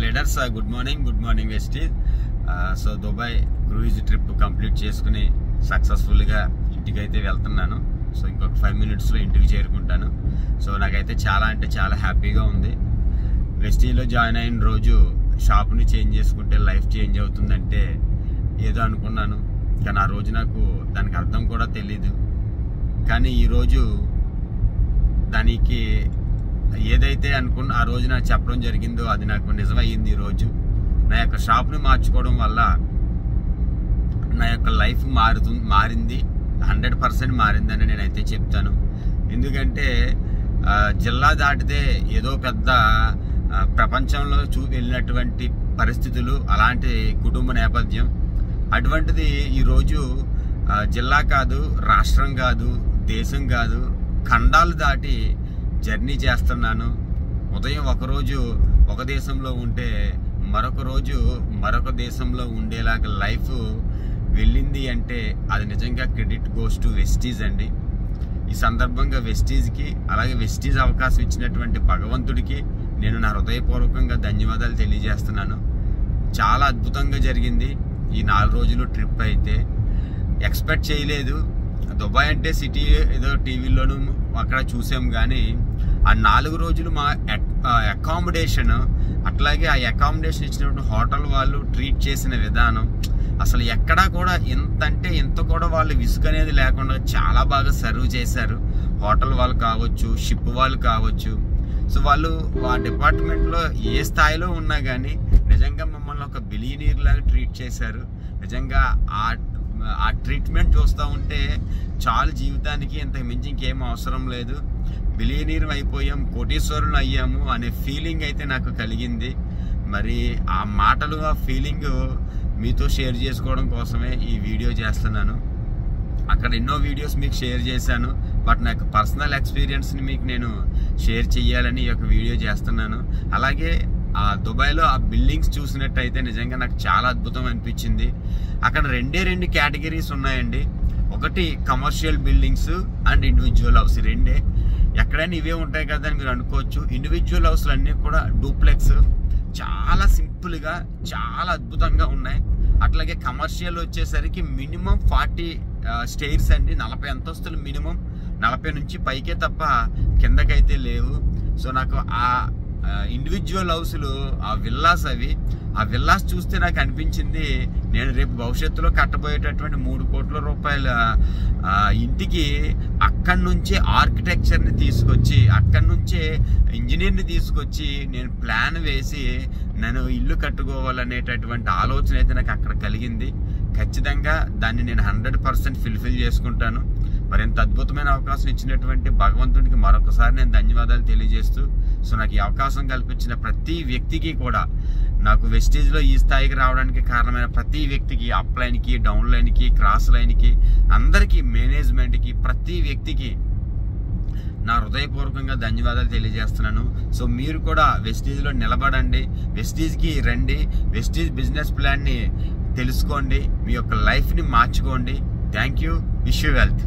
Leaders good morning Vestige. So Dubai cruise trip complete చేసుకుని సక్సెస్ఫుల్గా ఇంటికి అయితే వెళ్తున్నాను. సో ఇంకొక 5 minutesలో ఇంటికి చేరుకుంటాను. సో నాకైతే చాలా అంటే చాలా హ్యాపీగా ఉంది. వెస్టీజ్లో జాయిన్ అయిన రోజు షాప్ని చేంజ్ చేసుకుంటే లైఫ్ చేంజ్ అవుతుందంటే ఏదో అనుకున్నాను, కానీ ఆ రోజు నాకు దానికి అర్థం కూడా తెలీదు. కానీ ఈరోజు దానికి ఏదైతే అనుకున్న ఆ రోజు నాకు చెప్పడం జరిగిందో అది నాకు నిజమయ్యింది. ఈరోజు నా యొక్క షాప్ని మార్చుకోవడం వల్ల నా యొక్క లైఫ్ మారింది, 100% మారిందని నేనైతే చెప్తాను. ఎందుకంటే జిల్లా దాటితే ఏదో పెద్ద ప్రపంచంలో వెళ్ళినటువంటి పరిస్థితులు, అలాంటి కుటుంబ నేపథ్యం. అటువంటిది ఈరోజు జిల్లా కాదు, రాష్ట్రం కాదు, దేశం కాదు, ఖండాలు దాటి జర్నీ చేస్తున్నాను. ఉదయం ఒకరోజు ఒక దేశంలో ఉంటే మరొక రోజు మరొక దేశంలో ఉండేలాగా లైఫ్ వెళ్ళింది అంటే అది నిజంగా క్రెడిట్ గోస్ టు వెస్టీజ్ అండి. ఈ సందర్భంగా వెస్టీజ్కి, అలాగే వెస్టీజ్ అవకాశం ఇచ్చినటువంటి భగవంతుడికి నేను నా హృదయపూర్వకంగా ధన్యవాదాలు తెలియజేస్తున్నాను. చాలా అద్భుతంగా జరిగింది ఈ 4 రోజులు ట్రిప్. అయితే ఎక్స్పెక్ట్ చేయలేదు. దుబాయ్ అంటే సిటీ ఏదో టీవీలోనూ అక్కడ చూసాం, కానీ ఆ 4 రోజులు మా అకామిడేషన్, అట్లాగే ఆ అకామిడేషన్ ఇచ్చినటువంటి హోటల్ వాళ్ళు ట్రీట్ చేసిన విధానం, అసలు ఎక్కడా కూడా ఇంత కూడా వాళ్ళు విసుగు అనేది లేకుండా చాలా బాగా సర్వ్ చేశారు. హోటల్ వాళ్ళు కావచ్చు, షిప్ వాళ్ళు కావచ్చు. సో వాళ్ళు ఆ డిపార్ట్మెంట్లో ఏ స్థాయిలో ఉన్నా కానీ నిజంగా మమ్మల్ని ఒక బిలియనీర్ లాగా ట్రీట్ చేశారు. నిజంగా ఆ ట్రీట్మెంట్ చూస్తూ ఉంటే చాలు, జీవితానికి ఇంతకు మించి ఇంకేం అవసరం లేదు, బిలియనీర్ అయిపోయాం, కోటీశ్వరులు అయ్యాము అనే ఫీలింగ్ అయితే నాకు కలిగింది. మరి ఆ మాటలు, ఆ ఫీలింగ్ మీతో షేర్ చేసుకోవడం కోసమే ఈ వీడియో చేస్తున్నాను. అక్కడ ఎన్నో వీడియోస్ మీకు షేర్ చేశాను, బట్ నాకు పర్సనల్ ఎక్స్పీరియన్స్ని మీకు నేను షేర్ చేయాలని ఈ యొక్క వీడియో చేస్తున్నాను. అలాగే ఆ దుబాయ్లో ఆ బిల్డింగ్స్ చూసినట్టయితే నిజంగా నాకు చాలా అద్భుతం అనిపించింది. అక్కడ 2 కేటగిరీస్ ఉన్నాయండి. ఒకటి commercial buildings and individual house, రెండే. ఎక్కడైనా ఇవే ఉంటాయి కదా అని మీరు అనుకోవచ్చు. ఇండివిజువల్ హౌస్లు అన్నీ కూడా డూప్లెక్స్, చాలా సింపుల్గా చాలా అద్భుతంగా ఉన్నాయి. అట్లాగే కమర్షియల్ వచ్చేసరికి మినిమం 40 స్టెయిర్స్ అండి, 40 అంతస్తులు మినిమం, 40 నుంచి పైకే తప్ప కిందకైతే లేవు. సో నాకు ఆ ఇండివిజువల్ హౌస్లు, ఆ విల్లాస్, ఆ విల్లాస్ చూస్తే నాకు అనిపించింది, నేను రేపు భవిష్యత్తులో కట్టబోయేటటువంటి 3 కోట్ల రూపాయల ఇంటికి అక్కడి నుంచే ఆర్కిటెక్చర్ని తీసుకొచ్చి, అక్కడి నుంచే ఇంజనీర్ని తీసుకొచ్చి నేను ప్లాన్ వేసి నేను ఇల్లు కట్టుకోవాలనేటటువంటి ఆలోచన అయితే నాకు అక్కడ కలిగింది. ఖచ్చితంగా దాన్ని నేను 100% ఫుల్ఫిల్ చేసుకుంటాను. మరింత అద్భుతమైన అవకాశం ఇచ్చినటువంటి భగవంతుడికి మరొకసారి నేను ధన్యవాదాలు తెలియజేస్తూ, సో నాకు ఈ అవకాశం కల్పించిన ప్రతి వ్యక్తికి కూడా, నాకు వెస్టీజ్లో ఈ స్థాయికి రావడానికి కారణమైన ప్రతి వ్యక్తికి, అప్ లైన్కి, డౌన్ లైన్కి, క్రాస్ లైన్కి, అందరికీ, మేనేజ్మెంట్కి, ప్రతి వ్యక్తికి నా హృదయపూర్వకంగా ధన్యవాదాలు తెలియజేస్తున్నాను. సో మీరు కూడా వెస్టీజ్లో నిలబడండి, వెస్టీజ్కి రండి, వెస్టీజ్ బిజినెస్ ప్లాన్ని తెలుసుకోండి, మీ యొక్క లైఫ్ని మార్చుకోండి. Thank you. Wish you wealth.